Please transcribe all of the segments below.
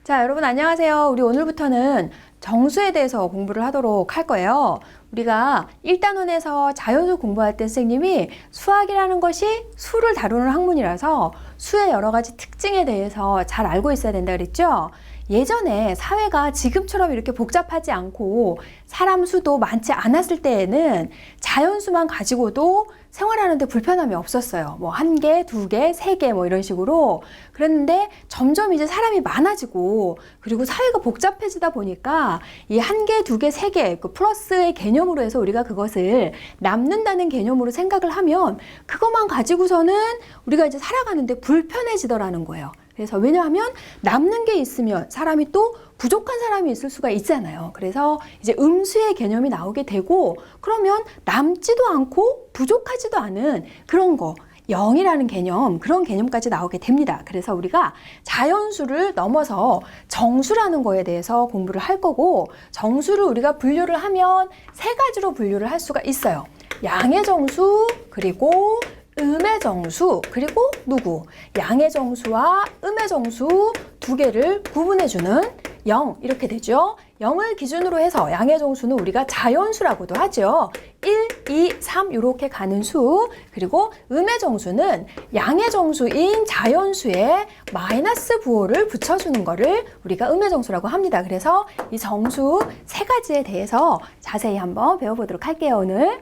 자, 여러분 안녕하세요. 우리 오늘부터는 정수에 대해서 공부를 하도록 할 거예요. 우리가 1단원에서 자연수 공부할 때 선생님이 수학이라는 것이 수를 다루는 학문이라서 수의 여러 가지 특징에 대해서 잘 알고 있어야 된다 그랬죠? 예전에 사회가 지금처럼 이렇게 복잡하지 않고 사람 수도 많지 않았을 때에는 자연수만 가지고도 생활하는데 불편함이 없었어요. 뭐 1개, 2개, 3개 뭐 이런 식으로. 그랬는데 점점 이제 사람이 많아지고 그리고 사회가 복잡해지다 보니까 이 1개, 2개, 3개 그 플러스의 개념으로 해서 우리가 그것을 남는다는 개념으로 생각을 하면 그것만 가지고서는 우리가 이제 살아가는데 불편해지더라는 거예요. 그래서 왜냐하면 남는 게 있으면 사람이 또 부족한 사람이 있을 수가 있잖아요. 그래서 이제 음수의 개념이 나오게 되고 그러면 남지도 않고 부족하지도 않은 그런 거 0이라는 개념, 그런 개념까지 나오게 됩니다. 그래서 우리가 자연수를 넘어서 정수라는 거에 대해서 공부를 할 거고 정수를 우리가 분류를 하면 3가지로 분류를 할 수가 있어요. 양의 정수, 그리고 음의 정수, 그리고 양의 정수와 음의 정수 2개를 구분해주는 0 이렇게 되죠. 0을 기준으로 해서 양의 정수는 우리가 자연수라고도 하죠. 1, 2, 3 이렇게 가는 수. 그리고 음의 정수는 양의 정수인 자연수에 마이너스 부호를 붙여주는 거를 우리가 음의 정수라고 합니다. 그래서 이 정수 3가지에 대해서 자세히 한번 배워보도록 할게요, 오늘.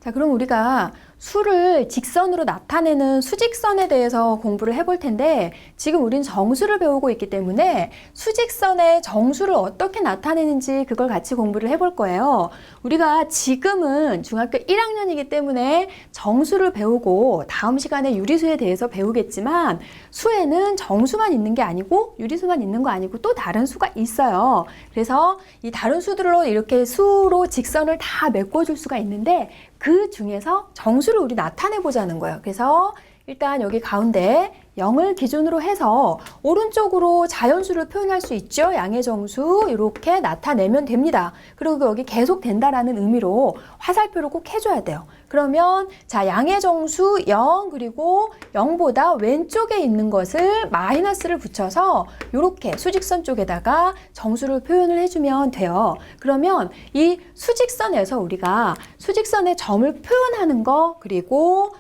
자, 그럼 우리가 수를 직선으로 나타내는 수직선에 대해서 공부를 해볼 텐데 지금 우린 정수를 배우고 있기 때문에 수직선의 정수를 어떻게 나타내는지 그걸 같이 공부를 해볼 거예요. 우리가 지금은 중학교 1학년이기 때문에 정수를 배우고 다음 시간에 유리수에 대해서 배우겠지만 수에는 정수만 있는 게 아니고 유리수만 있는 거 아니고 또 다른 수가 있어요. 그래서 이 다른 수들로 이렇게 수로 직선을 다 메꿔줄 수가 있는데 그 중에서 정수를 우리 나타내 보자는 거예요. 그래서 일단 여기 가운데 0을 기준으로 해서 오른쪽으로 자연수를 표현할 수 있죠. 양의 정수 이렇게 나타내면 됩니다. 그리고 여기 계속 된다라는 의미로 화살표를 꼭 해줘야 돼요. 그러면 자 양의 정수 0 그리고 0보다 왼쪽에 있는 것을 마이너스를 붙여서 이렇게 수직선 쪽에다가 정수를 표현을 해주면 돼요. 그러면 이 수직선에서 우리가 수직선의 점을 표현하는 거 그리고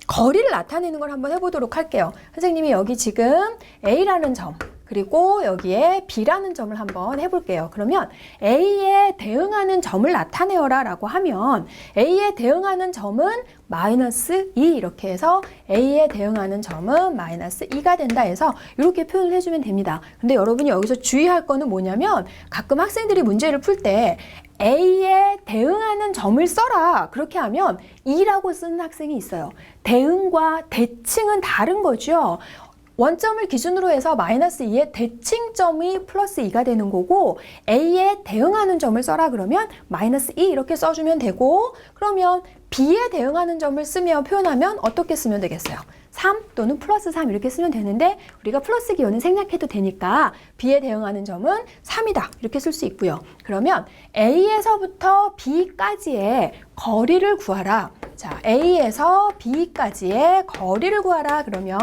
거리를 나타내는 걸 한번 해보도록 할게요. 선생님이 여기 지금 A라는 점 그리고 여기에 B라는 점을 한번 해볼게요. 그러면 A에 대응하는 점을 나타내어라 라고 하면 A에 대응하는 점은 마이너스 2 이렇게 해서 A에 대응하는 점은 마이너스 2가 된다 해서 이렇게 표현을 해주면 됩니다. 근데 여러분이 여기서 주의할 거는 뭐냐면 가끔 학생들이 문제를 풀 때 A에 대응하는 점을 써라 그렇게 하면 2라고 쓰는 학생이 있어요. 대응과 대칭은 다른 거죠. 원점을 기준으로 해서 마이너스 2의 대칭점이 플러스 2가 되는 거고 A에 대응하는 점을 써라 그러면 마이너스 2 이렇게 써주면 되고 그러면 B에 대응하는 점을 쓰며 표현하면 어떻게 쓰면 되겠어요? 3 또는 플러스 3 이렇게 쓰면 되는데 우리가 플러스 기호는 생략해도 되니까 B에 대응하는 점은 3이다 이렇게 쓸 수 있고요. 그러면 A에서부터 B까지의 거리를 구하라. 자, A에서 B까지의 거리를 구하라 그러면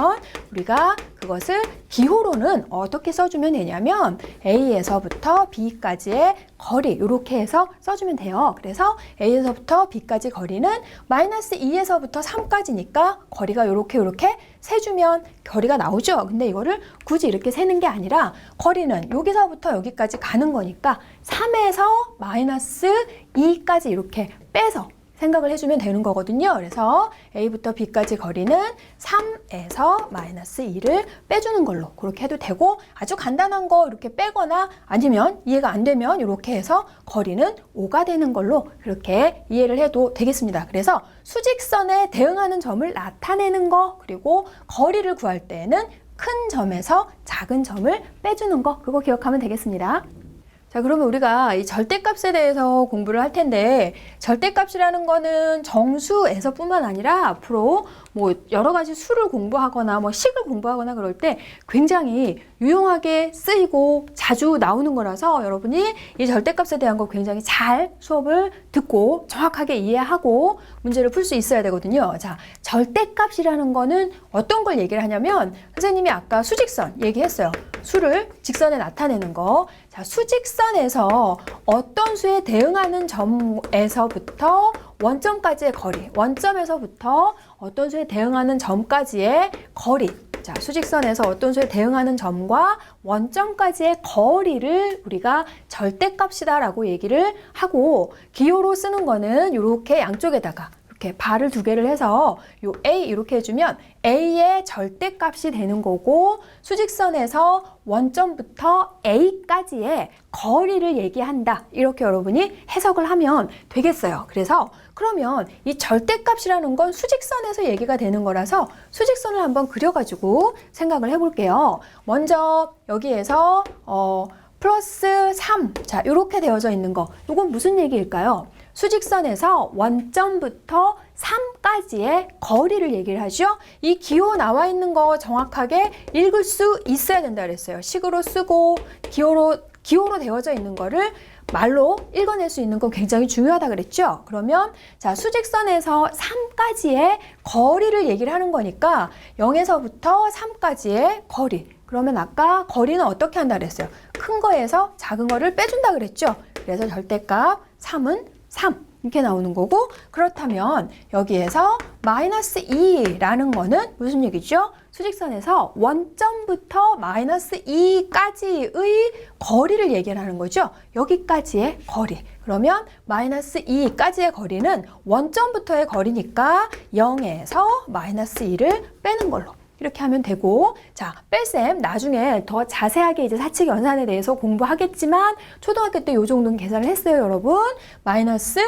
우리가 그것을 기호로는 어떻게 써주면 되냐면 A에서부터 B까지의 거리 이렇게 해서 써주면 돼요. 그래서 A에서부터 B까지 거리는 마이너스 2에서부터 3까지니까 거리가 이렇게 세주면 거리가 나오죠. 근데 이거를 굳이 이렇게 세는 게 아니라 거리는 여기서부터 여기까지 가는 거니까 3에서 마이너스 2까지 이렇게 빼서 생각을 해주면 되는 거거든요. 그래서 A부터 B까지 거리는 3에서 마이너스 2를 빼주는 걸로 그렇게 해도 되고 아주 간단한 거 이렇게 빼거나 아니면 이해가 안 되면 이렇게 해서 거리는 5가 되는 걸로 그렇게 이해를 해도 되겠습니다. 그래서 수직선에 대응하는 점을 나타내는 거 그리고 거리를 구할 때는 큰 점에서 작은 점을 빼주는 거 그거 기억하면 되겠습니다. 자, 그러면 우리가 이 절대값에 대해서 공부를 할 텐데 절대값이라는 거는 정수에서 뿐만 아니라 앞으로 뭐 여러 가지 수를 공부하거나 뭐 식을 공부하거나 그럴 때 굉장히 유용하게 쓰이고 자주 나오는 거라서 여러분이 이 절대값에 대한 거 굉장히 잘 수업을 듣고 정확하게 이해하고 문제를 풀 수 있어야 되거든요. 자, 절대값이라는 거는 어떤 걸 얘기를 하냐면 선생님이 아까 수직선 얘기했어요. 수를 직선에 나타내는 거. 자, 수직선에서 어떤 수에 대응하는 점에서부터 원점까지의 거리, 원점에서부터 어떤 수에 대응하는 점까지의 거리. 자, 수직선에서 어떤 수에 대응하는 점과 원점까지의 거리를 우리가 절대값이다라고 얘기를 하고, 기호로 쓰는 거는 이렇게 양쪽에다가 이렇게 발을 두 개를 해서 요 A 이렇게 해주면 A의 절대값이 되는 거고, 수직선에서 원점부터 A까지의 거리를 얘기한다. 이렇게 여러분이 해석을 하면 되겠어요. 그래서 그러면 이 절대값이라는 건 수직선에서 얘기가 되는 거라서 수직선을 한번 그려가지고 생각을 해볼게요. 먼저 여기에서 플러스 3, 자, 이렇게 되어져 있는 거, 이건 무슨 얘기일까요? 수직선에서 원점부터 3까지의 거리를 얘기를 하죠. 이 기호 나와 있는 거 정확하게 읽을 수 있어야 된다 그랬어요. 식으로 쓰고 기호로 되어져 있는 거를 말로 읽어낼 수 있는 건 굉장히 중요하다 그랬죠. 그러면 자, 수직선에서 3까지의 거리를 얘기를 하는 거니까 0에서부터 3까지의 거리. 그러면 아까 거리는 어떻게 한다 그랬어요? 큰 거에서 작은 거를 빼준다 그랬죠. 그래서 절대값 3은 3 이렇게 나오는 거고, 그렇다면 여기에서 마이너스 2라는 거는 무슨 얘기죠? 수직선에서 원점부터 마이너스 2까지의 거리를 얘기를 하는 거죠. 여기까지의 거리. 그러면 마이너스 2까지의 거리는 원점부터의 거리니까 0에서 마이너스 2를 빼는 걸로 이렇게 하면 되고, 자, 뺄셈 나중에 더 자세하게 이제 사칙 연산에 대해서 공부하겠지만 초등학교 때 요 정도는 계산을 했어요, 여러분. 마이너스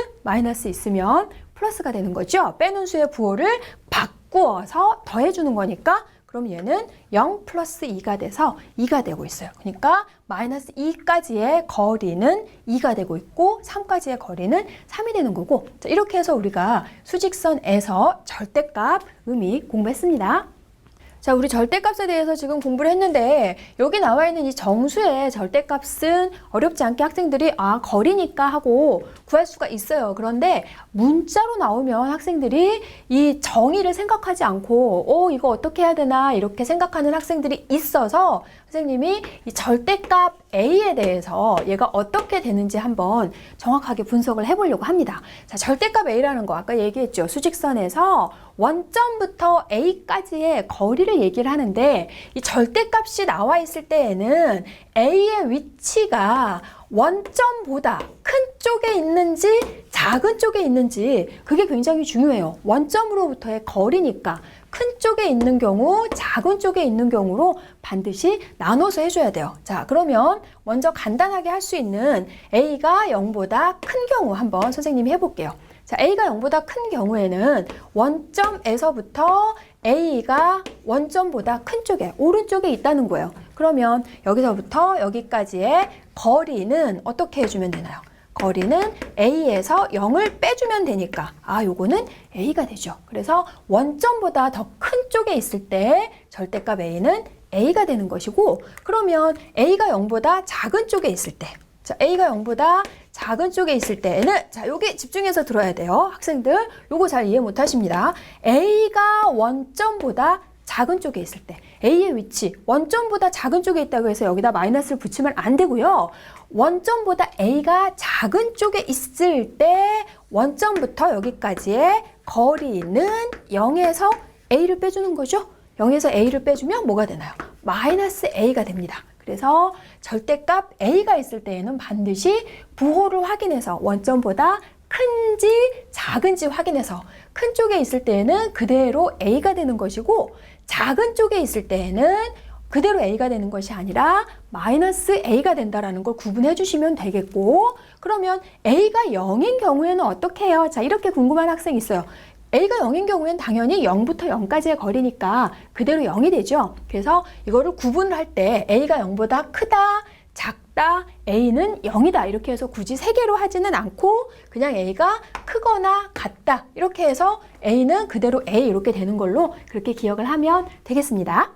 있으면 플러스가 되는 거죠. 빼는 수의 부호를 바꾸어서 더해주는 거니까, 그럼 얘는 0 플러스 2가 돼서 2가 되고 있어요. 그러니까 마이너스 2까지의 거리는 2가 되고 있고 3까지의 거리는 3이 되는 거고, 자, 이렇게 해서 우리가 수직선에서 절대값 의미 공부했습니다. 자, 우리 절대값에 대해서 지금 공부를 했는데, 여기 나와 있는 이 정수의 절대값은 어렵지 않게 학생들이 거리니까 하고 구할 수가 있어요. 그런데 문자로 나오면 학생들이 이 정의를 생각하지 않고 이거 어떻게 해야 되나 이렇게 생각하는 학생들이 있어서 선생님이 이 절대값 A에 대해서 얘가 어떻게 되는지 한번 정확하게 분석을 해보려고 합니다. 자, 절대값 A라는 거 아까 얘기했죠. 수직선에서 원점부터 A까지의 거리를 얘기를 하는데, 이 절대값이 나와 있을 때에는 A의 위치가 원점보다 큰 쪽에 있는지 작은 쪽에 있는지 그게 굉장히 중요해요. 원점으로부터의 거리니까 큰 쪽에 있는 경우, 작은 쪽에 있는 경우로 반드시 나눠서 해줘야 돼요. 자, 그러면 먼저 간단하게 할 수 있는 A가 0보다 큰 경우 한번 선생님이 해볼게요. 자, A가 0보다 큰 경우에는 원점에서부터 A가 원점보다 큰 쪽에, 오른쪽에 있다는 거예요. 그러면 여기서부터 여기까지의 거리는 어떻게 해주면 되나요? 거리는 A에서 0을 빼주면 되니까 요거는 A가 되죠. 그래서 원점보다 더 큰 쪽에 있을 때 절대값 A는 A가 되는 것이고, 그러면 A가 0보다 작은 쪽에 있을 때, 자, A가 0보다 작은 쪽에 있을 때에는, 자, 여기 집중해서 들어야 돼요. 학생들 요거 잘 이해 못 하십니다. A가 원점보다 작은 쪽에 있을 때, A의 위치 원점보다 작은 쪽에 있다고 해서 여기다 마이너스를 붙이면 안 되고요. 원점보다 A가 작은 쪽에 있을 때 원점부터 여기까지의 거리는 0에서 A를 빼주는 거죠. 0에서 A를 빼주면 뭐가 되나요? 마이너스 A가 됩니다. 그래서 절대값 A가 있을 때에는 반드시 부호를 확인해서 원점보다 큰지 작은지 확인해서, 큰 쪽에 있을 때에는 그대로 A가 되는 것이고, 작은 쪽에 있을 때에는 그대로 A가 되는 것이 아니라 마이너스 A가 된다라는 걸 구분해 주시면 되겠고, 그러면 A가 0인 경우에는 어떻게 해요? 자, 이렇게 궁금한 학생이 있어요. A가 0인 경우에는 당연히 0부터 0까지의 거리니까 그대로 0이 되죠. 그래서 이거를 구분을 할 때 A가 0보다 크다, 작다, A는 0이다 이렇게 해서 굳이 3개로 하지는 않고 그냥 A가 크거나 같다 이렇게 해서 A는 그대로 A 이렇게 되는 걸로 그렇게 기억을 하면 되겠습니다.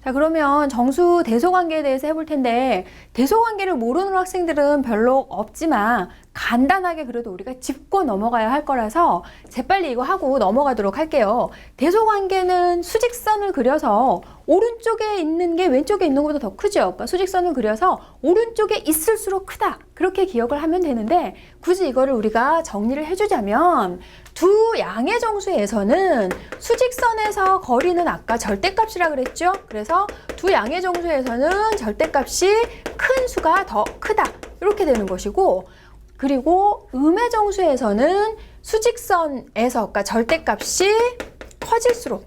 자, 그러면 정수 대소관계에 대해서 해볼 텐데, 대소관계를 모르는 학생들은 별로 없지만 간단하게 그래도 우리가 짚고 넘어가야 할 거라서 재빨리 이거 하고 넘어가도록 할게요. 대소관계는 수직선을 그려서 오른쪽에 있는 게 왼쪽에 있는 것보다 더 크죠. 그러니까 수직선을 그려서 오른쪽에 있을수록 크다. 그렇게 기억을 하면 되는데 굳이 이거를 우리가 정리를 해주자면 두 양의 정수에서는 수직선에서 거리는 아까 절대값이라 그랬죠. 그래서 두 양의 정수에서는 절대값이 큰 수가 더 크다. 이렇게 되는 것이고 그리고 음의 정수에서는 수직선에서 그러니까 절대값이 커질수록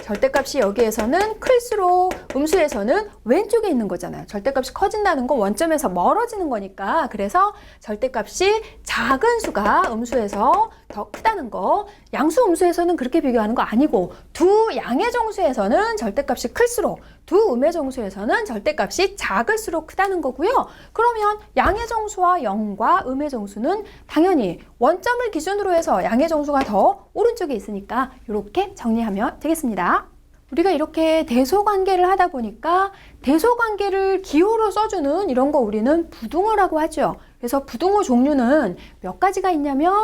절대값이 여기에서는 클수록 음수에서는 왼쪽에 있는 거잖아요. 절대값이 커진다는 건 원점에서 멀어지는 거니까 그래서 절대값이 작은 수가 음수에서 더 크다는 거. 양수 음수에서는 그렇게 비교하는 거 아니고 두 양의 정수에서는 절대값이 클수록 두 음의 정수에서는 절대값이 작을수록 크다는 거고요. 그러면 양의 정수와 0과 음의 정수는 당연히 원점을 기준으로 해서 양의 정수가 더 오른쪽에 있으니까 이렇게 정리하면 되겠습니다. 우리가 이렇게 대소관계를 하다 보니까 대소관계를 기호로 써주는 이런 거 우리는 부등호라고 하죠. 그래서 부등호 종류는 몇 가지가 있냐면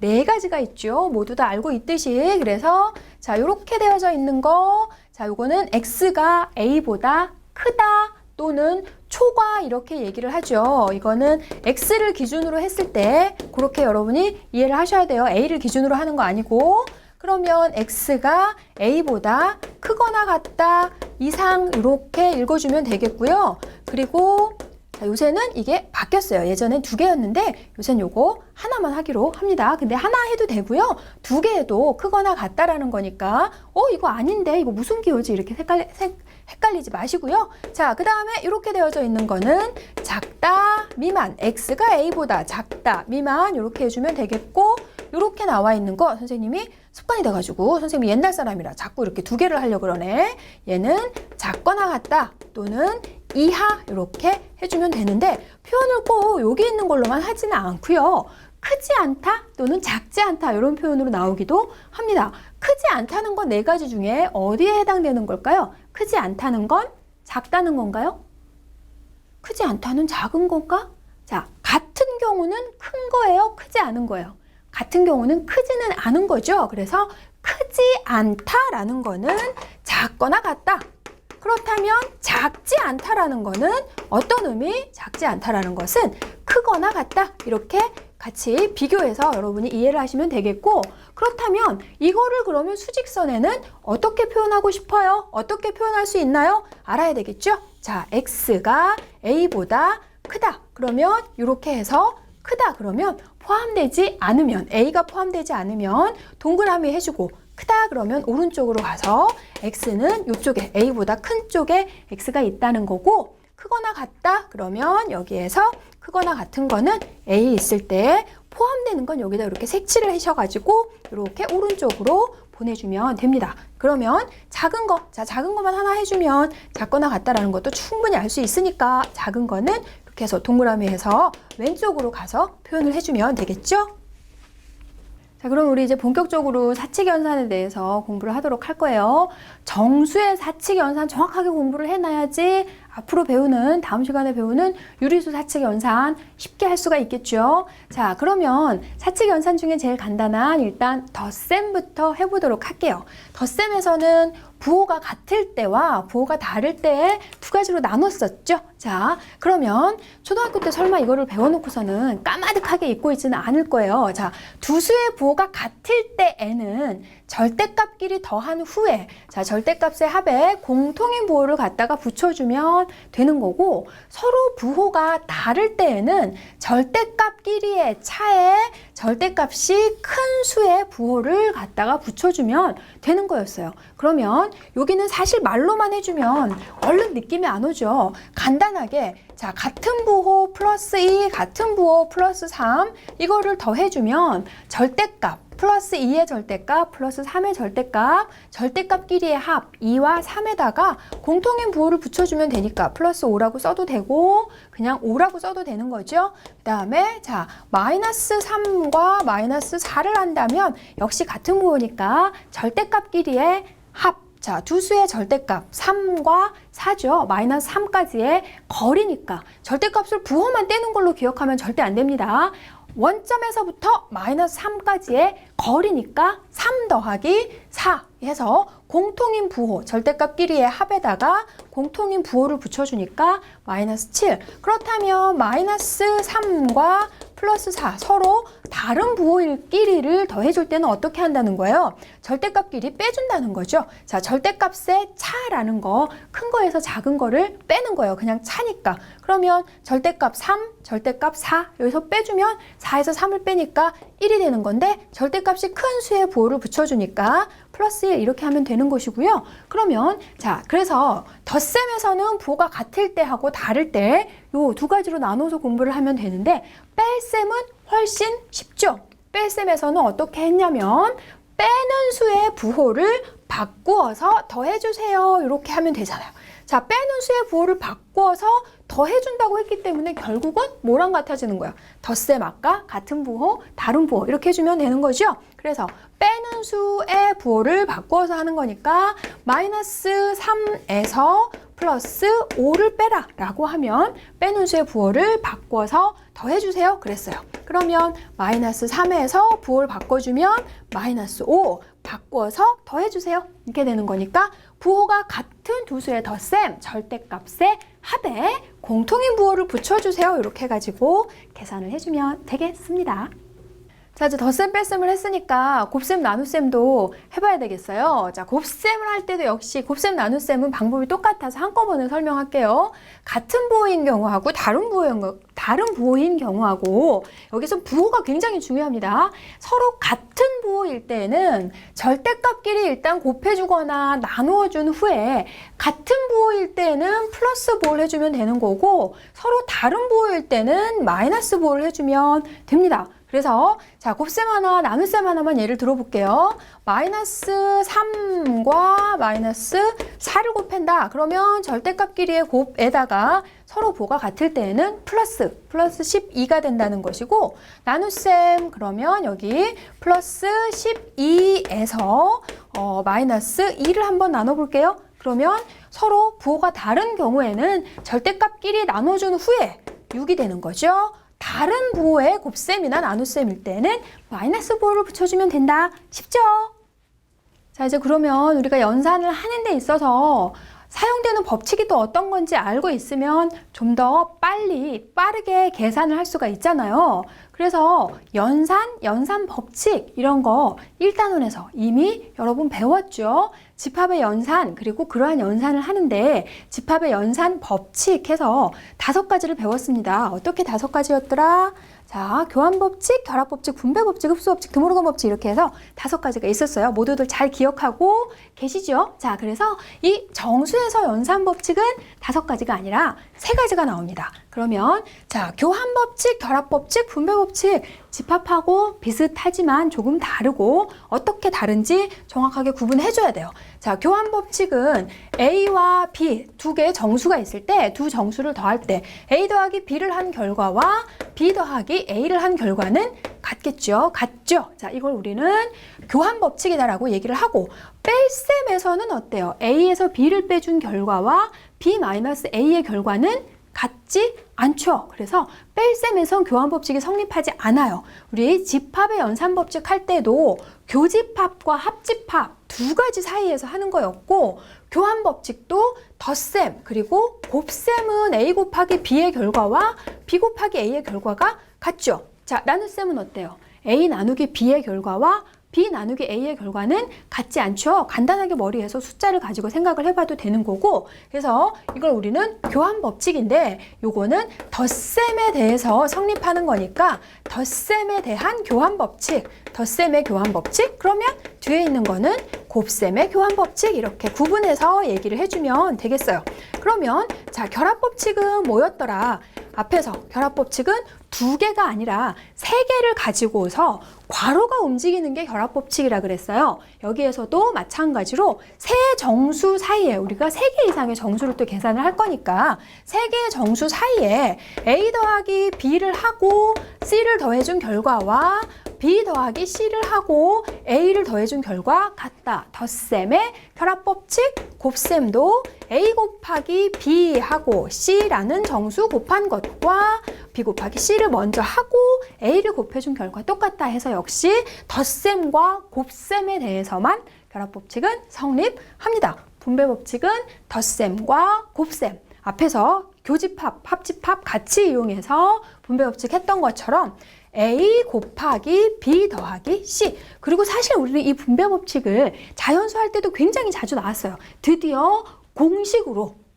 4가지가 있죠. 모두 다 알고 있듯이. 그래서 자, 이렇게 되어져 있는 거. 자, 요거는 x가 a보다 크다 또는 초과 이렇게 얘기를 하죠. 이거는 x를 기준으로 했을 때 그렇게 여러분이 이해를 하셔야 돼요. a를 기준으로 하는 거 아니고. 그러면 x가 a보다 크거나 같다 이상 이렇게 읽어주면 되겠고요. 그리고 자, 요새는 이게 바뀌었어요. 예전엔 2개였는데 요새는 요거 하나만 하기로 합니다. 근데 하나 해도 되고요. 2개 해도 크거나 같다라는 거니까 이거 아닌데 이거 무슨 기호지 이렇게 헷갈리지 마시고요. 자, 그 다음에 이렇게 되어져 있는 거는 작다, 미만, x가 a보다 작다, 미만 이렇게 해주면 되겠고 이렇게 나와 있는 거 선생님이 습관이 돼가지고 선생님이 옛날 사람이라 자꾸 이렇게 2개를 하려고 그러네. 얘는 작거나 같다 또는 이하 이렇게 해주면 되는데 표현을 꼭 여기 있는 걸로만 하지는 않고요. 크지 않다 또는 작지 않다 이런 표현으로 나오기도 합니다. 크지 않다는 건 4가지 중에 어디에 해당되는 걸까요? 크지 않다는 건 작다는 건가요? 크지 않다는 작은 건가? 자, 같은 경우는 큰 거예요? 크지 않은 거예요? 같은 경우는 크지는 않은 거죠. 그래서 크지 않다라는 거는 작거나 같다. 그렇다면 작지 않다라는 거는 어떤 의미? 작지 않다라는 것은 크거나 같다. 이렇게 같이 비교해서 여러분이 이해를 하시면 되겠고 그렇다면 이거를 그러면 수직선에는 어떻게 표현하고 싶어요? 어떻게 표현할 수 있나요? 알아야 되겠죠? 자, x가 a보다 크다. 그러면 이렇게 해서 크다. 그러면 포함되지 않으면 a가 포함되지 않으면 동그라미 해주고 크다 그러면 오른쪽으로 가서 x는 이쪽에 a보다 큰 쪽에 x가 있다는 거고 크거나 같다 그러면 여기에서 크거나 같은 거는 a 있을 때 포함되는 건 여기다 이렇게 색칠을 하셔가지고 이렇게 오른쪽으로 보내주면 됩니다. 그러면 작은 거, 자 작은 것만 하나 해주면 작거나 같다라는 것도 충분히 알 수 있으니까 작은 거는 이렇게 해서 동그라미 해서 왼쪽으로 가서 표현을 해주면 되겠죠? 자, 그럼 우리 이제 본격적으로 사칙연산에 대해서 공부를 하도록 할 거예요. 정수의 사칙연산 정확하게 공부를 해놔야지 앞으로 배우는, 다음 시간에 배우는 유리수 사칙연산 쉽게 할 수가 있겠죠. 자, 그러면 사칙연산 중에 제일 간단한 일단 덧셈부터 해보도록 할게요. 덧셈에서는 부호가 같을 때와 부호가 다를 때 2가지로 나눴었죠. 자, 그러면 초등학교 때 설마 이거를 배워놓고서는 까마득하게 잊고 있지는 않을 거예요. 자, 두 수의 부호가 같을 때에는 절대값끼리 더한 후에 자, 절대값의 합에 공통인 부호를 갖다가 붙여주면 되는 거고 서로 부호가 다를 때에는 절대값끼리의 차에 절대값이 큰 수의 부호를 갖다가 붙여주면 되는 거였어요. 그러면 여기는 사실 말로만 해주면 얼른 느낌이 안 오죠. 간단하게 자, 같은 부호 플러스 2, 같은 부호 플러스 3 이거를 더해주면 절대값 플러스 2의 절대값 플러스 3의 절대값 절대값끼리의 합 2와 3에다가 공통인 부호를 붙여주면 되니까 플러스 5라고 써도 되고 그냥 5라고 써도 되는 거죠. 그 다음에 자 마이너스 3과 마이너스 4를 한다면 역시 같은 부호니까 절대값끼리의 합 자, 두 수의 절대값 3과 4죠. 마이너스 3까지의 거리니까 절대값을 부호만 떼는 걸로 기억하면 절대 안 됩니다. 원점에서부터 마이너스 3까지의 거리니까 3 더하기 4 해서 공통인 부호, 절대값끼리의 합에다가 공통인 부호를 붙여주니까 마이너스 7. 그렇다면 마이너스 3과 플러스 4 서로 다른 부호끼리를 더해줄 때는 어떻게 한다는 거예요? 절대값끼리 빼준다는 거죠. 자, 절대값의 차라는 거, 큰 거에서 작은 거를 빼는 거예요. 그냥 차니까. 그러면 절대값 3, 절대값 4 여기서 빼주면 4에서 3을 빼니까 1이 되는 건데 절대값이 큰 수의 부호를 붙여주니까 플러스 1 이렇게 하면 되는 것이고요. 그러면 자, 그래서 덧셈에서는 부호가 같을 때 하고 다를 때 요 두 가지로 나눠서 공부를 하면 되는데 뺄셈은 훨씬 쉽죠. 뺄셈에서는 어떻게 했냐면 빼는 수의 부호를 바꾸어서 더해주세요. 이렇게 하면 되잖아요. 자, 빼는 수의 부호를 바꾸어서 더해준다고 했기 때문에 결국은 뭐랑 같아지는 거예요? 덧셈 아까 같은 부호, 다른 부호 이렇게 해주면 되는 거죠. 그래서 빼는 수의 부호를 바꾸어서 하는 거니까 마이너스 3에서 플러스 5를 빼라 라고 하면 빼는 수의 부호를 바꿔서 더해주세요 그랬어요. 그러면 마이너스 3에서 부호를 바꿔주면 마이너스 5 바꿔서 더해주세요 이렇게 되는 거니까 부호가 같은 두 수의 덧셈 절대값의 합에 공통인 부호를 붙여주세요 이렇게 해가지고 계산을 해주면 되겠습니다. 자, 이제 덧셈 뺄셈을 했으니까 곱셈 나눗셈도 해봐야 되겠어요. 자, 곱셈을 할 때도 역시 곱셈 나눗셈은 방법이 똑같아서 한꺼번에 설명할게요. 같은 부호인 경우하고 다른 부호인 경우하고 여기서 부호가 굉장히 중요합니다. 서로 같은 부호일 때는 절대값끼리 일단 곱해주거나 나누어준 후에 같은 부호일 때는 플러스 부호를 해주면 되는 거고 서로 다른 부호일 때는 마이너스 부호를 해주면 됩니다. 그래서 자, 곱셈 하나, 나눗셈 하나만 예를 들어볼게요. 마이너스 3과 마이너스 4를 곱한다. 그러면 절대값끼리의 곱에다가 서로 부호가 같을 때에는 플러스 12가 된다는 것이고 나눗셈 그러면 여기 플러스 12에서 마이너스 2를 한번 나눠볼게요. 그러면 서로 부호가 다른 경우에는 절대값끼리 나눠준 후에 6이 되는 거죠. 다른 부호의 곱셈이나 나눗셈일 때는 마이너스 부호를 붙여주면 된다. 쉽죠? 자, 이제 그러면 우리가 연산을 하는 데 있어서 사용되는 법칙이 또 어떤 건지 알고 있으면 좀 더 빠르게 계산을 할 수가 있잖아요. 그래서 연산 법칙 이런 거 1단원에서 이미 여러분 배웠죠. 집합의 연산 그리고 그러한 연산을 하는데 집합의 연산 법칙 해서 5가지를 배웠습니다. 어떻게 5가지였더라? 자, 교환법칙, 결합법칙, 분배법칙, 흡수법칙, 드모르건 법칙 이렇게 해서 5가지가 있었어요. 모두들 잘 기억하고 계시죠? 자, 그래서 이 정수에서 연산법칙은 5가지가 아니라 3가지가 나옵니다. 그러면 자, 교환법칙, 결합법칙, 분배법칙 집합하고 비슷하지만 조금 다르고 어떻게 다른지 정확하게 구분해줘야 돼요. 자, 교환법칙은 A와 B 두 개의 정수가 있을 때 두 정수를 더할 때 A 더하기 B를 한 결과와 B 더하기 A를 한 결과는 같겠죠? 같죠? 자, 이걸 우리는 교환법칙이다라고 얘기를 하고 뺄셈에서는 어때요? A에서 B를 빼준 결과와 B-A의 결과는 같지 않죠. 그래서 뺄셈에선 교환법칙이 성립하지 않아요. 우리 집합의 연산법칙 할 때도 교집합과 합집합 2가지 사이에서 하는 거였고 교환법칙도 덧셈 그리고 곱셈은 A 곱하기 B의 결과와 B 곱하기 A의 결과가 같죠. 자, 나눗셈은 어때요? A 나누기 B의 결과와 B 나누기 A의 결과는 같지 않죠. 간단하게 머리에서 숫자를 가지고 생각을 해봐도 되는 거고 그래서 이걸 우리는 교환법칙인데 요거는 덧셈에 대해서 성립하는 거니까 덧셈에 대한 교환법칙, 덧셈의 교환법칙 그러면 뒤에 있는 거는 곱셈의 교환법칙 이렇게 구분해서 얘기를 해주면 되겠어요. 그러면 자, 결합법칙은 뭐였더라? 앞에서 결합법칙은 2개가 아니라 3개를 가지고서 괄호가 움직이는 게 결합법칙이라 그랬어요. 여기에서도 마찬가지로 세 정수 사이에 우리가 3개 이상의 정수를 또 계산을 할 거니까 3개의 정수 사이에 A 더하기 B를 하고 C를 더해준 결과와 B 더하기 C를 하고 A를 더해준 결과 같다. 덧셈의 결합법칙, 곱셈도 A 곱하기 B 하고 C라는 정수 곱한 것과 B 곱하기 C를 먼저 하고 A를 곱해준 결과 똑같다 해서 역시 덧셈과 곱셈에 대해서만 결합법칙은 성립합니다. 분배법칙은 덧셈과 곱셈, 앞에서 교집합, 합집합 같이 이용해서 분배법칙 했던 것처럼 A 곱하기 B 더하기 C. 그리고 사실 우리는 이 분배법칙을 자연수 할 때도 굉장히 자주 나왔어요. 드디어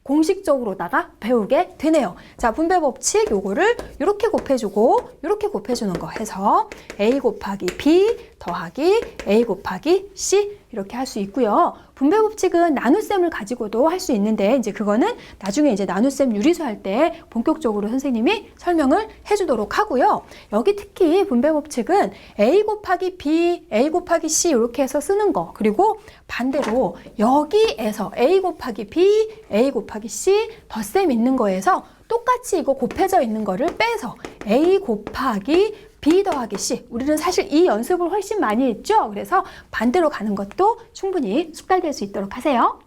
공식적으로다가 배우게 되네요. 자, 분배법칙 요거를 이렇게 곱해주고 이렇게 곱해주는 거 해서 A 곱하기 B 더하기 A 곱하기 C 이렇게 할 수 있고요. 분배법칙은 나눗셈을 가지고도 할 수 있는데 이제 그거는 나중에 이제 나눗셈 유리수 할 때 본격적으로 선생님이 설명을 해주도록 하고요. 여기 특히 분배법칙은 A 곱하기 B, A 곱하기 C 이렇게 해서 쓰는 거, 그리고 반대로 여기에서 A 곱하기 B, A 곱하기 C 덧셈 있는 거에서 똑같이 이거 곱해져 있는 거를 빼서 A 곱하기 B 더하기 C. 우리는 사실 이 연습을 훨씬 많이 했죠. 그래서 반대로 가는 것도 충분히 숙달될 수 있도록 하세요.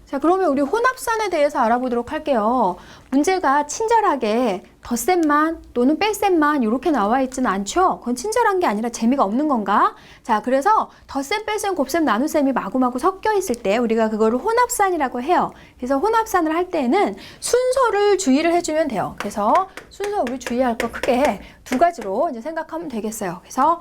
자, 그러면 우리 혼합선에 대해서 알아보도록 할게요. 문제가 친절하게 덧셈만 또는 뺄셈만 이렇게 나와 있지는 않죠. 그건 친절한 게 아니라 재미가 없는 건가? 자, 그래서 덧셈, 뺄셈, 곱셈, 나눗셈이 마구마구 섞여 있을 때 우리가 그거를 혼합산이라고 해요. 그래서 혼합산을 할 때는 순서를 주의를 해주면 돼요. 그래서 순서 우리 주의할 거 크게 두 가지로 이제 생각하면 되겠어요. 그래서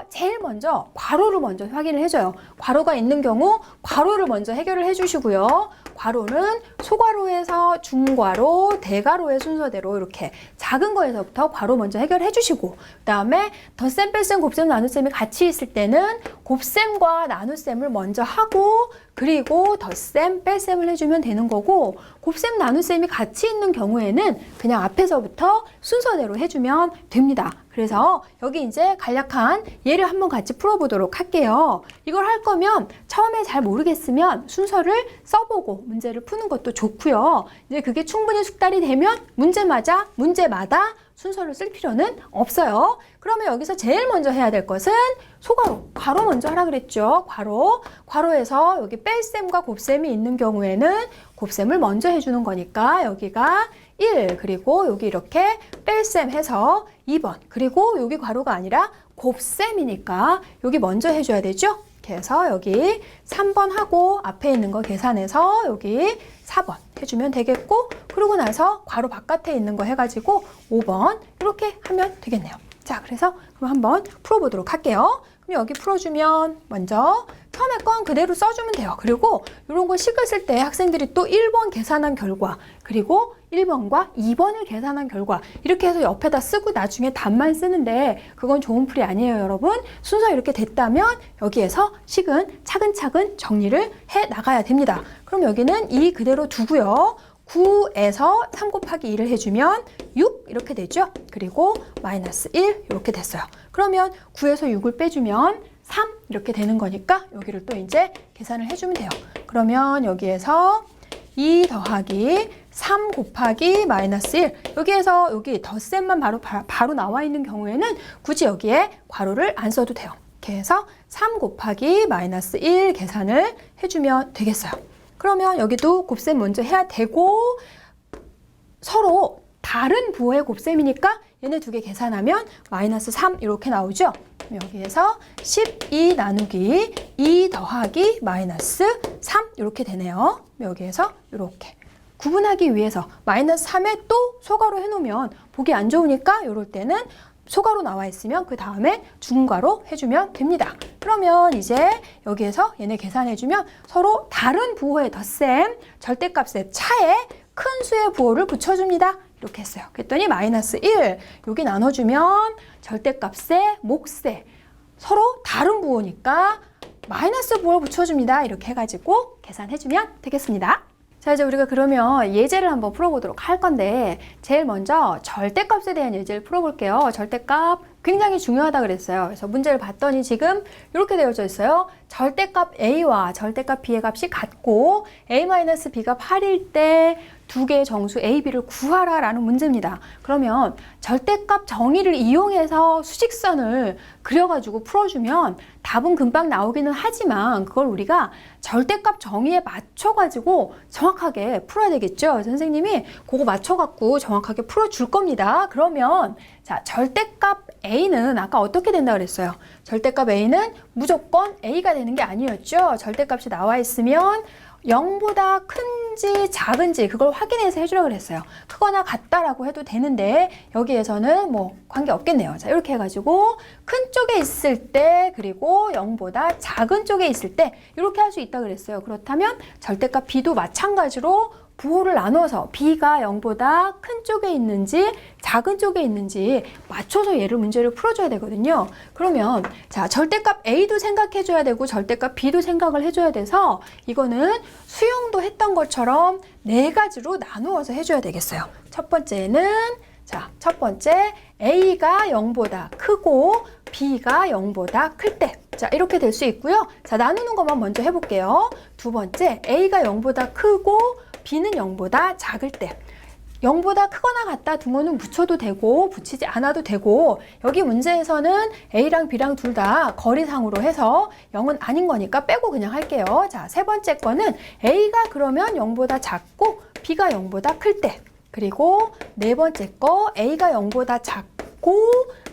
제일 먼저 괄호를 먼저 확인을 해줘요. 괄호가 있는 경우 괄호를 먼저 해결을 해주시고요. 괄호는 소괄호에서 중괄호, 대괄호의 순서대로 이렇게 작은 거에서부터 괄호 먼저 해결해 주시고, 그 다음에 덧셈, 뺄셈, 곱셈, 나눗셈이 같이 있을 때는 곱셈과 나눗셈을 먼저 하고 그리고 덧셈, 뺄셈을 해주면 되는 거고, 곱셈, 나눗셈이 같이 있는 경우에는 그냥 앞에서부터 순서대로 해주면 됩니다. 그래서 여기 이제 간략한 예를 한번 같이 풀어보도록 할게요. 이걸 할 거면 처음에 잘 모르겠으면 순서를 써보고 문제를 푸는 것도 좋고요. 이제 그게 충분히 숙달이 되면 문제마다 순서를 쓸 필요는 없어요. 그러면 여기서 제일 먼저 해야 될 것은 소괄호, 괄호 먼저 하라 그랬죠. 괄호에서 여기 뺄셈과 곱셈이 있는 경우에는 곱셈을 먼저 해주는 거니까 여기가 1, 그리고 여기 이렇게 뺄셈 해서 2번, 그리고 여기 괄호가 아니라 곱셈이니까 여기 먼저 해줘야 되죠. 그래서 여기 3번 하고 앞에 있는 거 계산해서 여기 4번 해주면 되겠고, 그러고 나서 괄호 바깥에 있는 거 해가지고 5번 이렇게 하면 되겠네요. 자, 그래서 그럼 한번 풀어보도록 할게요. 그럼 여기 풀어주면 먼저 처음에 건 그대로 써주면 돼요. 그리고 이런 거 식을 쓸 때 학생들이 또 1번 계산한 결과, 그리고 1번과 2번을 계산한 결과 이렇게 해서 옆에다 쓰고 나중에 답만 쓰는데 그건 좋은 풀이 아니에요, 여러분. 순서 이렇게 됐다면 여기에서 식은 차근차근 정리를 해 나가야 됩니다. 그럼 여기는 2 그대로 두고요. 9에서 3 곱하기 2를 해주면 6 이렇게 되죠. 그리고 마이너스 1 이렇게 됐어요. 그러면 9에서 6을 빼주면 3 이렇게 되는 거니까 여기를 또 이제 계산을 해주면 돼요. 그러면 여기에서 2 더하기 3 곱하기 마이너스 1, 여기에서 여기 덧셈만 바로 나와 있는 경우에는 굳이 여기에 괄호를 안 써도 돼요. 이렇게 해서 3 곱하기 마이너스 1 계산을 해주면 되겠어요. 그러면 여기도 곱셈 먼저 해야 되고, 서로 다른 부호의 곱셈이니까 얘네 두 개 계산하면 마이너스 3 이렇게 나오죠. 여기에서 12 나누기 2 더하기 마이너스 3 이렇게 되네요. 여기에서 이렇게 구분하기 위해서 마이너스 3에 또 소괄호 해놓으면 보기 안 좋으니까 이럴 때는 소괄호 나와 있으면 그 다음에 중괄호 해주면 됩니다. 그러면 이제 여기에서 얘네 계산해주면 서로 다른 부호의 덧셈, 절대값의 차에 큰 수의 부호를 붙여줍니다. 이렇게 했어요. 그랬더니 마이너스 1, 여기 나눠주면 절대값의 몫에 서로 다른 부호니까 마이너스 부호를 붙여줍니다. 이렇게 해가지고 계산해주면 되겠습니다. 자, 이제 우리가 그러면 예제를 한번 풀어보도록 할 건데, 제일 먼저 절대값에 대한 예제를 풀어볼게요. 절대값 굉장히 중요하다 그랬어요. 그래서 문제를 봤더니 지금 이렇게 되어져 있어요. 절대값 A와 절대값 B의 값이 같고 A-B가 8일 때 두 개의 정수 A, B를 구하라 라는 문제입니다. 그러면 절대값 정의를 이용해서 수직선을 그려가지고 풀어주면 답은 금방 나오기는 하지만 그걸 우리가 절대값 정의에 맞춰가지고 정확하게 풀어야 되겠죠. 선생님이 그거 맞춰갖고 정확하게 풀어줄 겁니다. 그러면 자, 절대값 A는 아까 어떻게 된다 그랬어요? 절대값 A는 무조건 A가 되는 게 아니었죠. 절대값이 나와 있으면 0보다 큰지 작은지 그걸 확인해서 해주라고 그랬어요. 크거나 같다라고 해도 되는데 여기에서는 뭐 관계 없겠네요. 자, 이렇게 해가지고 큰 쪽에 있을 때 그리고 0보다 작은 쪽에 있을 때 이렇게 할 수 있다고 그랬어요. 그렇다면 절대값 B도 마찬가지로 부호를 나눠서 B가 0보다 큰 쪽에 있는지 작은 쪽에 있는지 맞춰서 얘를 문제를 풀어줘야 되거든요. 그러면 자, 절대값 A도 생각해줘야 되고 절대값 B도 생각을 해줘야 돼서 이거는 수영도 했던 것처럼 네 가지로 나누어서 해줘야 되겠어요. 첫 번째는 자, 첫 번째 A가 0보다 크고 B가 0보다 클 때. 자, 이렇게 될 수 있고요. 자, 나누는 것만 먼저 해볼게요. 두 번째 A가 0보다 크고 B는 0보다 작을 때. 0보다 크거나 같다 둥어는 붙여도 되고 붙이지 않아도 되고 여기 문제에서는 A랑 B랑 둘 다 거리상으로 해서 0은 아닌 거니까 빼고 그냥 할게요. 자, 세 번째 거는 A가 그러면 0보다 작고 B가 0보다 클 때. 그리고 네 번째 거 A가 0보다 작고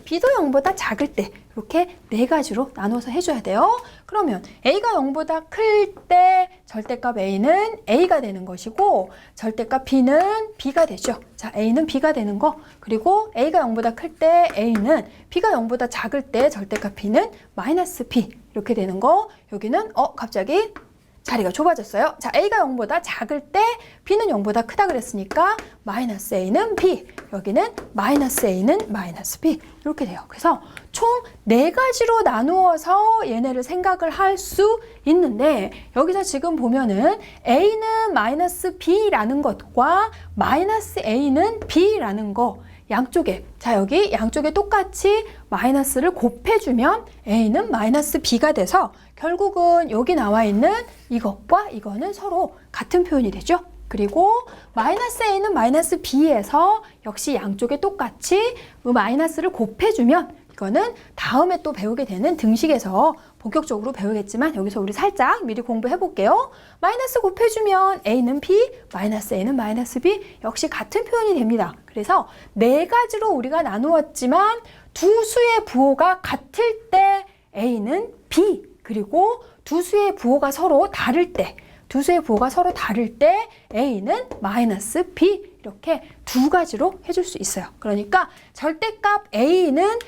B도 0보다 작을 때 이렇게 네 가지로 나눠서 해줘야 돼요. 그러면 A가 0보다 클 때 절대값 A는 A가 되는 것이고 절대값 B는 B가 되죠. 자, A는 B가 되는 거. 그리고 A가 0보다 클 때 A는 B가 0보다 작을 때 절대값 B는 마이너스 B 이렇게 되는 거. 여기는 갑자기 자리가 좁아졌어요. 자, A가 0보다 작을 때 B는 0보다 크다 그랬으니까 마이너스 A는 B, 여기는 마이너스 A는 마이너스 B 이렇게 돼요. 그래서 총 네 가지로 나누어서 얘네를 생각을 할 수 있는데 여기서 지금 보면은 A는 마이너스 B라는 것과 마이너스 A는 B라는 거 양쪽에 자 여기 양쪽에 똑같이 마이너스를 곱해주면 A는 마이너스 B가 돼서 결국은 여기 나와 있는 이것과 이거는 서로 같은 표현이 되죠. 그리고 마이너스 A는 마이너스 B에서 역시 양쪽에 똑같이 마이너스를 곱해주면 이거는 다음에 또 배우게 되는 등식에서 본격적으로 배우겠지만 여기서 우리 살짝 미리 공부해 볼게요. 마이너스 곱해주면 A는 B, 마이너스 A는 마이너스 B 역시 같은 표현이 됩니다. 그래서 네 가지로 우리가 나누었지만 두 수의 부호가 같을 때 A는 B 그리고 두 수의 부호가 서로 다를 때 두 수의 부호가 서로 다를 때 A는 마이너스 B 이렇게 두 가지로 해줄 수 있어요. 그러니까 절대값 A는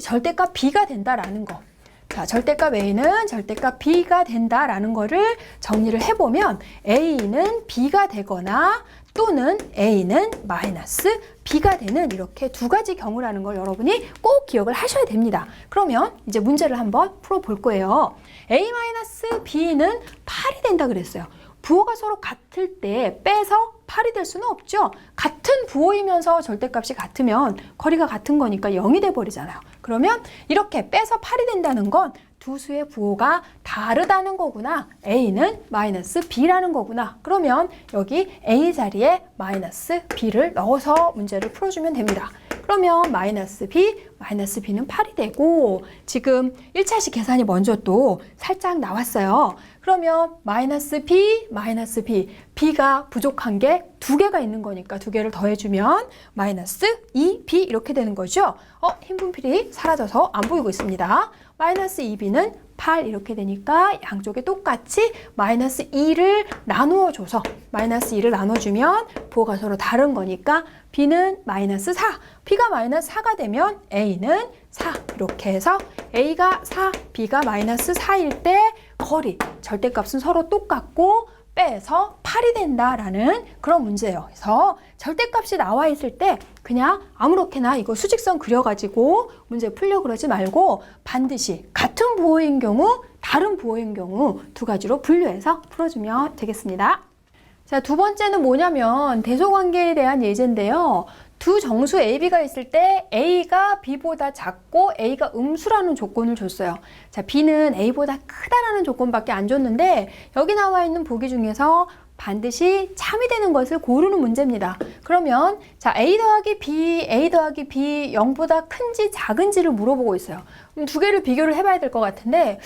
절대값 B가 된다라는 거. 자, 절대값 A는 절대값 B가 된다라는 거를 정리를 해보면 A는 B가 되거나 또는 A는 마이너스 B가 되는 이렇게 두 가지 경우라는 걸 여러분이 꼭 기억을 하셔야 됩니다. 그러면 이제 문제를 한번 풀어볼 거예요. A-B는 8이 된다 그랬어요. 부호가 서로 같을 때 빼서 8이 될 수는 없죠. 같은 부호이면서 절대값이 같으면 거리가 같은 거니까 0이 돼버리잖아요. 그러면 이렇게 빼서 8이 된다는 건 두 수의 부호가 다르다는 거구나. A는 마이너스 B라는 거구나. 그러면 여기 A 자리에 마이너스 B를 넣어서 문제를 풀어주면 됩니다. 그러면 마이너스 B는 8이 되고 지금 1차식 계산이 먼저 또 살짝 나왔어요. 그러면 마이너스 B, B가 부족한 게 두 개가 있는 거니까 두 개를 더해주면 마이너스 2B 이렇게 되는 거죠. 흰 분필이 사라져서 안 보이고 있습니다. 마이너스 2B는 8 이렇게 되니까 양쪽에 똑같이 마이너스 2를 나누어줘서 마이너스 2를 나눠주면 부호가 서로 다른 거니까 B는 마이너스 4, B가 마이너스 4가 되면 A는 4 이렇게 해서 A가 4, B가 마이너스 4일 때 거리, 절대값은 서로 똑같고 빼서 8이 된다라는 그런 문제예요. 그래서 절대값이 나와 있을 때 그냥 아무렇게나 이거 수직선 그려가지고 문제 풀려고 그러지 말고 반드시 같은 부호인 경우, 다른 부호인 경우 두 가지로 분류해서 풀어주면 되겠습니다. 자, 두 번째는 뭐냐면 대소관계에 대한 예제인데요. 두 정수 A, B가 있을 때 A가 B보다 작고 A가 음수라는 조건을 줬어요. 자, B는 A보다 크다라는 조건밖에 안 줬는데 여기 나와 있는 보기 중에서 반드시 참이 되는 것을 고르는 문제입니다. 그러면 자, A 더하기 B 0보다 큰지 작은지를 물어보고 있어요. 그럼 두 개를 비교를 해봐야 될 것 같은데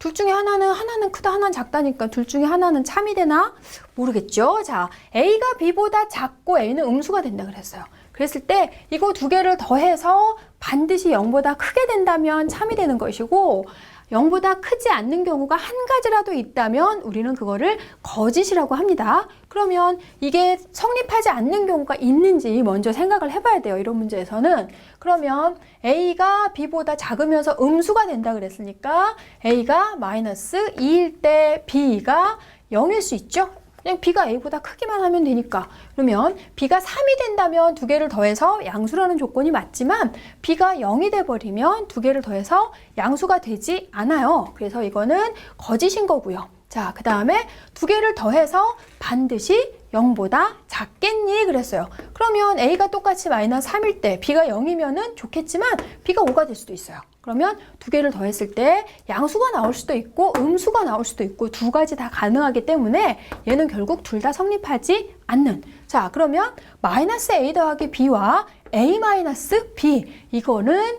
둘 중에 하나는 크다, 하나는 작다니까 둘 중에 하나는 참이 되나? 모르겠죠? 자, A가 B보다 작고 A는 음수가 된다 그랬어요. 그랬을 때 이거 두 개를 더해서 반드시 0보다 크게 된다면 참이 되는 것이고 0보다 크지 않는 경우가 한 가지라도 있다면 우리는 그거를 거짓이라고 합니다. 그러면 이게 성립하지 않는 경우가 있는지 먼저 생각을 해봐야 돼요. 이런 문제에서는. 그러면 A가 B보다 작으면서 음수가 된다 그랬으니까 A가 마이너스 2일 때 B가 0일 수 있죠? 그냥 B가 A보다 크기만 하면 되니까. 그러면 B가 3이 된다면 두 개를 더해서 양수라는 조건이 맞지만 B가 0이 돼버리면 두 개를 더해서 양수가 되지 않아요. 그래서 이거는 거짓인 거고요. 자, 그 다음에 두 개를 더해서 반드시 0보다 작겠니? 그랬어요. 그러면 A가 똑같이 마이너스 3일 때 B가 0이면은 좋겠지만 B가 5가 될 수도 있어요. 그러면 두 개를 더했을 때 양수가 나올 수도 있고 음수가 나올 수도 있고 두 가지 다 가능하기 때문에 얘는 결국 둘 다 성립하지 않는. 자, 그러면 마이너스 A 더하기 B와 A 마이너스 B 이거는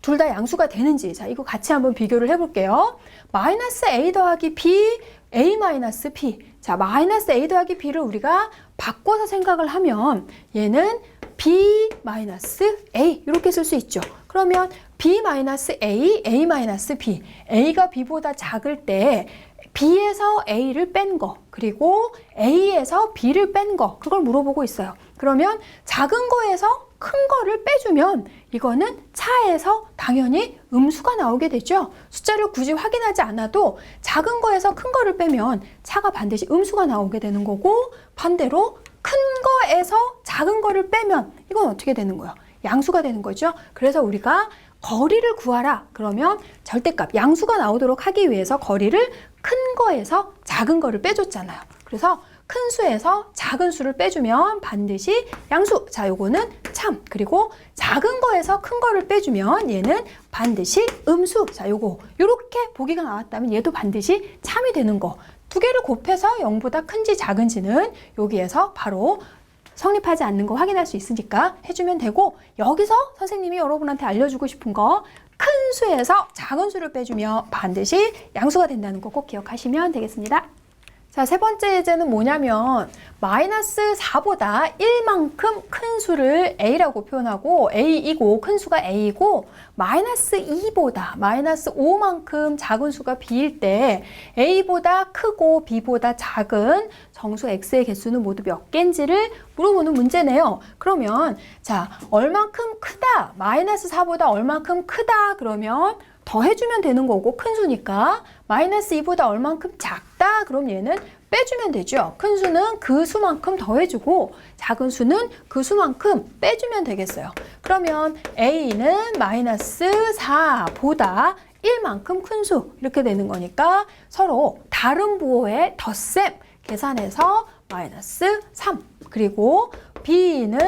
둘 다 양수가 되는지, 자, 이거 같이 한번 비교를 해볼게요. 마이너스 A 더하기 B, A 마이너스 B. 자, 마이너스 A 더하기 B를 우리가 바꿔서 생각을 하면 얘는 B 마이너스 A 이렇게 쓸 수 있죠. 그러면 B 마이너스 A, A 마이너스 B. A가 B보다 작을 때 B에서 A를 뺀 거, 그리고 A에서 B를 뺀 거, 그걸 물어보고 있어요. 그러면 작은 거에서 큰 거를 빼주면 이거는 차에서 당연히 음수가 나오게 되죠. 숫자를 굳이 확인하지 않아도 작은 거에서 큰 거를 빼면 차가 반드시 음수가 나오게 되는 거고, 반대로 큰 거에서 작은 거를 빼면 이건 어떻게 되는 거예요? 양수가 되는 거죠. 그래서 우리가 거리를 구하라 그러면 절대값 양수가 나오도록 하기 위해서 거리를 큰 거에서 작은 거를 빼줬잖아요. 그래서 큰 수에서 작은 수를 빼주면 반드시 양수. 자, 요거는 참. 그리고 작은 거에서 큰 거를 빼주면 얘는 반드시 음수. 자, 요렇게 보기가 나왔다면 얘도 반드시 참이 되는 거. 두 개를 곱해서 0보다 큰지 작은지는 여기에서 바로 성립하지 않는 거 확인할 수 있으니까 해주면 되고, 여기서 선생님이 여러분한테 알려주고 싶은 거 큰 수에서 작은 수를 빼주면 반드시 양수가 된다는 거 꼭 기억하시면 되겠습니다. 자, 세 번째 예제는 뭐냐면 마이너스 4보다 1만큼 큰 수를 A라고 표현하고 A이고 큰 수가 A이고 마이너스 2보다 마이너스 5만큼 작은 수가 B일 때 A보다 크고 B보다 작은 정수 X의 개수는 모두 몇 개인지를 물어보는 문제네요. 그러면 자, 얼만큼 크다, 마이너스 4보다 얼만큼 크다 그러면 더해주면 되는 거고 큰 수니까 마이너스 2보다 얼만큼 작다 그럼 얘는 빼주면 되죠. 큰 수는 그 수만큼 더해주고 작은 수는 그 수만큼 빼주면 되겠어요. 그러면 A는 마이너스 4보다 1만큼 큰 수 이렇게 되는 거니까 서로 다른 부호의 덧셈 계산해서 마이너스 3 그리고 B는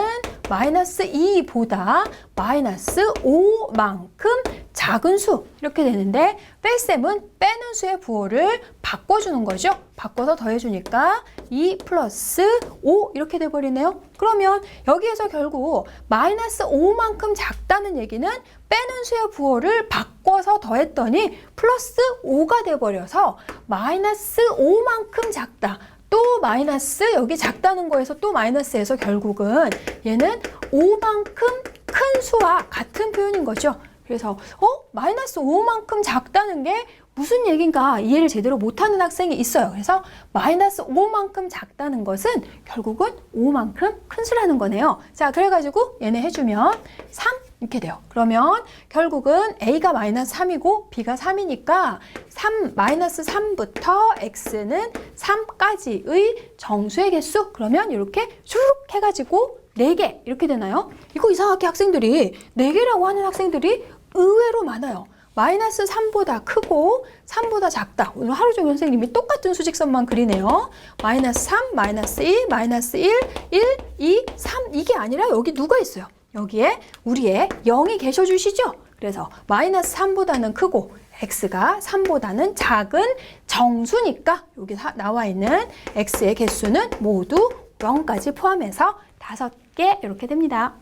마이너스 2보다 마이너스 5만큼 작은 수 이렇게 되는데 뺄셈은 빼는 수의 부호를 바꿔주는 거죠. 바꿔서 더해주니까 2 플러스 5 이렇게 돼버리네요. 그러면 여기에서 결국 마이너스 5만큼 작다는 얘기는 빼는 수의 부호를 바꿔서 더했더니 플러스 5가 돼버려서 마이너스 5만큼 작다. 또 마이너스 여기 작다는 거에서 또 마이너스에서 결국은 얘는 5만큼 큰 수와 같은 표현인 거죠. 그래서 마이너스 5만큼 작다는 게 무슨 얘기인가 이해를 제대로 못하는 학생이 있어요. 그래서 마이너스 5만큼 작다는 것은 결국은 5만큼 큰 수라는 거네요. 자, 그래가지고 얘네 해주면 3 이렇게 돼요. 그러면 결국은 A가 마이너스 3이고 B가 3이니까 마이너스 3부터 X는 3까지의 정수의 개수 그러면 이렇게 쭉 해가지고 4개 이렇게 되나요? 이거 이상하게 학생들이 4개라고 하는 학생들이 의외로 많아요. 마이너스 3보다 크고 3보다 작다. 오늘 하루 종일 선생님이 똑같은 수직선만 그리네요. 마이너스 3, 마이너스 2, 마이너스 1, 1, 2, 3 이게 아니라 여기 누가 있어요? 여기에 우리의 0이 계셔 주시죠? 그래서 마이너스 3보다는 크고 x가 3보다는 작은 정수니까 여기 나와 있는 x의 개수는 모두 0까지 포함해서 5개 이렇게 됩니다.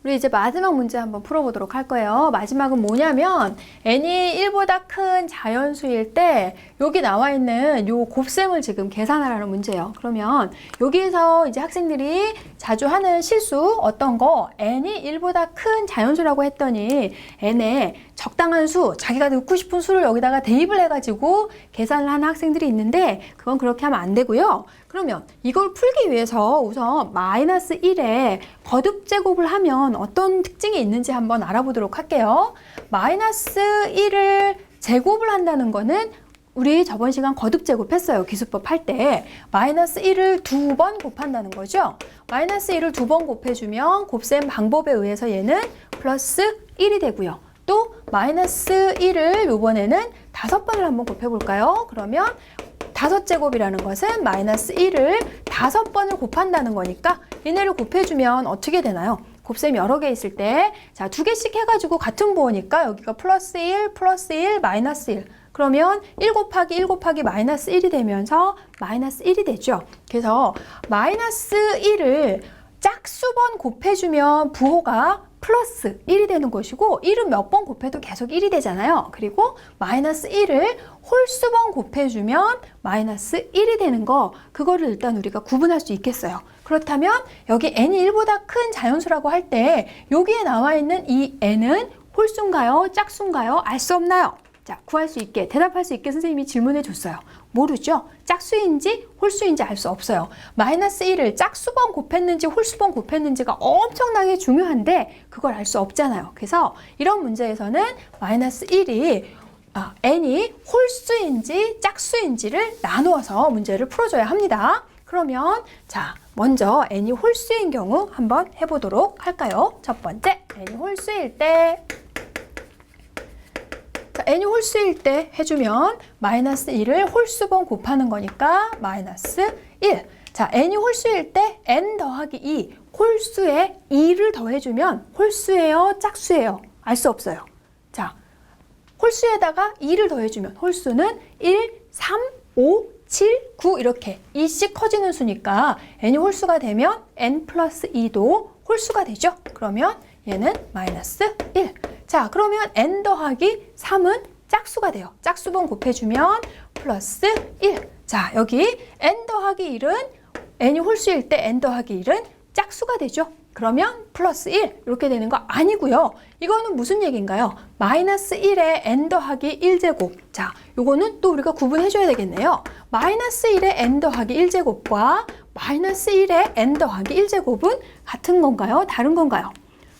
우리 이제 마지막 문제 한번 풀어보도록 할 거예요. 마지막은 뭐냐면 n이 1보다 큰 자연수일 때 여기 나와 있는 요 곱셈을 지금 계산하라는 문제예요. 그러면 여기에서 이제 학생들이 자주 하는 실수 어떤 거 n이 1보다 큰 자연수라고 했더니 n에 적당한 수, 자기가 넣고 싶은 수를 여기다가 대입을 해가지고 계산을 하는 학생들이 있는데 그건 그렇게 하면 안 되고요. 그러면 이걸 풀기 위해서 우선 마이너스 1에 거듭제곱을 하면 어떤 특징이 있는지 한번 알아보도록 할게요. 마이너스 1을 제곱을 한다는 거는 우리 저번 시간 거듭제곱 했어요. 기수법 할 때. 마이너스 1을 2번 곱한다는 거죠. 마이너스 1을 2번 곱해주면 곱셈 방법에 의해서 얘는 플러스 1이 되고요. 또 마이너스 1을 요번에는 5번을 한번 곱해볼까요? 그러면 5제곱이라는 것은 마이너스 1을 5번을 곱한다는 거니까 얘네를 곱해주면 어떻게 되나요? 곱셈 여러 개 있을 때 자, 2개씩 해가지고 같은 부호니까 여기가 플러스 1, 플러스 1, 마이너스 1 그러면 1 곱하기 1 곱하기 마이너스 1이 되면서 마이너스 1이 되죠. 그래서 마이너스 1을 짝수번 곱해주면 부호가 플러스 1이 되는 것이고 1은 몇 번 곱해도 계속 1이 되잖아요. 그리고 마이너스 1을 홀수번 곱해주면 마이너스 1이 되는 거 그거를 일단 우리가 구분할 수 있겠어요. 그렇다면 여기 n이 1보다 큰 자연수라고 할 때 여기에 나와 있는 이 n은 홀수인가요? 짝수인가요? 알 수 없나요? 자, 구할 수 있게, 대답할 수 있게 선생님이 질문해 줬어요. 모르죠? 짝수인지 홀수인지 알 수 없어요. 마이너스 1을 짝수번 곱했는지 홀수번 곱했는지가 엄청나게 중요한데 그걸 알 수 없잖아요. 그래서 이런 문제에서는 마이너스 1이 n이 홀수인지 짝수인지를 나누어서 문제를 풀어줘야 합니다. 그러면 자, 먼저 n이 홀수인 경우 한번 해보도록 할까요? 첫 번째, n이 홀수일 때 자, n이 홀수일 때 해주면 마이너스 1을 홀수번 곱하는 거니까 마이너스 1. 자, n이 홀수일 때 n 더하기 2, 홀수에 2를 더해주면 홀수예요? 짝수예요? 알 수 없어요. 자, 홀수에다가 2를 더해주면 홀수는 1, 3, 5, 7, 9 이렇게 2씩 커지는 수니까 n이 홀수가 되면 n 플러스 2도 홀수가 되죠. 그러면 얘는 마이너스 1. 자, 그러면 n 더하기 3은 짝수가 돼요. 짝수번 곱해주면 플러스 1. 자, 여기 n 더하기 1은 n이 홀수일 때 n 더하기 1은 짝수가 되죠. 그러면 플러스 1 이렇게 되는 거 아니고요. 이거는 무슨 얘기인가요? 마이너스 1에 n 더하기 1제곱. 자, 요거는 또 우리가 구분해 줘야 되겠네요. 마이너스 1에 n 더하기 1제곱과 마이너스 1에 n 더하기 1제곱은 같은 건가요? 다른 건가요?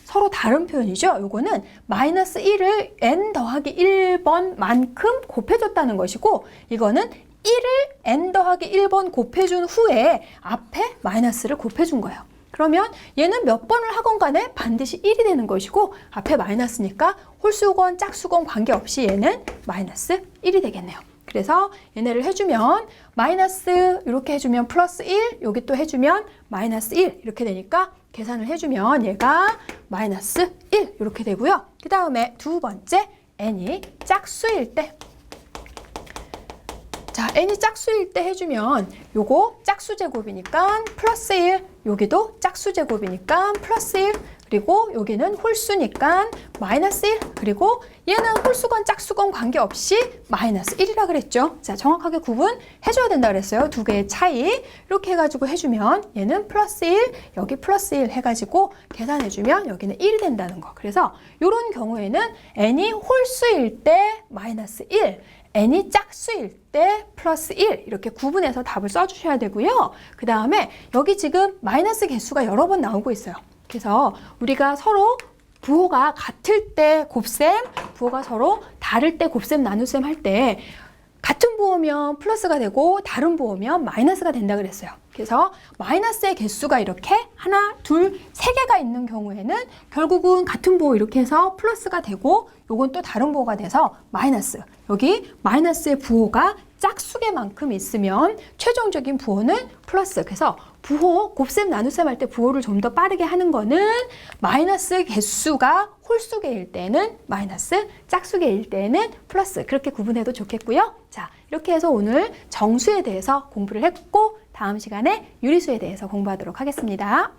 서로 다른 표현이죠. 요거는 마이너스 1을 n 더하기 1번만큼 곱해줬다는 것이고 이거는 1을 n 더하기 1번 곱해준 후에 앞에 마이너스를 곱해준 거예요. 그러면 얘는 몇 번을 하건 간에 반드시 1이 되는 것이고 앞에 마이너스니까 홀수건 짝수건 관계없이 얘는 마이너스 1이 되겠네요. 그래서 얘네를 해주면 마이너스 이렇게 해주면 플러스 1 여기 또 해주면 마이너스 1 이렇게 되니까 계산을 해주면 얘가 마이너스 1 이렇게 되고요. 그 다음에 두 번째 n이 짝수일 때 자, n이 짝수일 때 해주면 요거 짝수 제곱이니까 플러스 1 여기도 짝수 제곱이니까 플러스 1 그리고 여기는 홀수니까 마이너스 1 그리고 얘는 홀수건 짝수건 관계없이 마이너스 1이라 그랬죠. 자, 정확하게 구분해줘야 된다 그랬어요. 두 개의 차이 이렇게 해가지고 해주면 얘는 플러스 1 여기 플러스 1 해가지고 계산해주면 여기는 1이 된다는 거. 그래서 이런 경우에는 n이 홀수일 때 마이너스 1 n이 짝수일 때 플러스 1 이렇게 구분해서 답을 써주셔야 되고요. 그 다음에 여기 지금 마이너스 개수가 여러 번 나오고 있어요. 그래서 우리가 서로 부호가 같을 때 곱셈, 부호가 서로 다를 때 곱셈 나눗셈 할 때 같은 부호면 플러스가 되고 다른 부호면 마이너스가 된다 그랬어요. 그래서 마이너스의 개수가 이렇게 하나, 둘, 세 개가 있는 경우에는 결국은 같은 부호 이렇게 해서 플러스가 되고 요건 또 다른 부호가 돼서 마이너스. 여기 마이너스의 부호가 짝수개만큼 있으면 최종적인 부호는 플러스. 그래서 부호, 곱셈, 나눗셈 할 때 부호를 좀 더 빠르게 하는 거는 마이너스 개수가 홀수개일 때는 마이너스, 짝수개일 때는 플러스. 그렇게 구분해도 좋겠고요. 자, 이렇게 해서 오늘 정수에 대해서 공부를 했고 다음 시간에 유리수에 대해서 공부하도록 하겠습니다.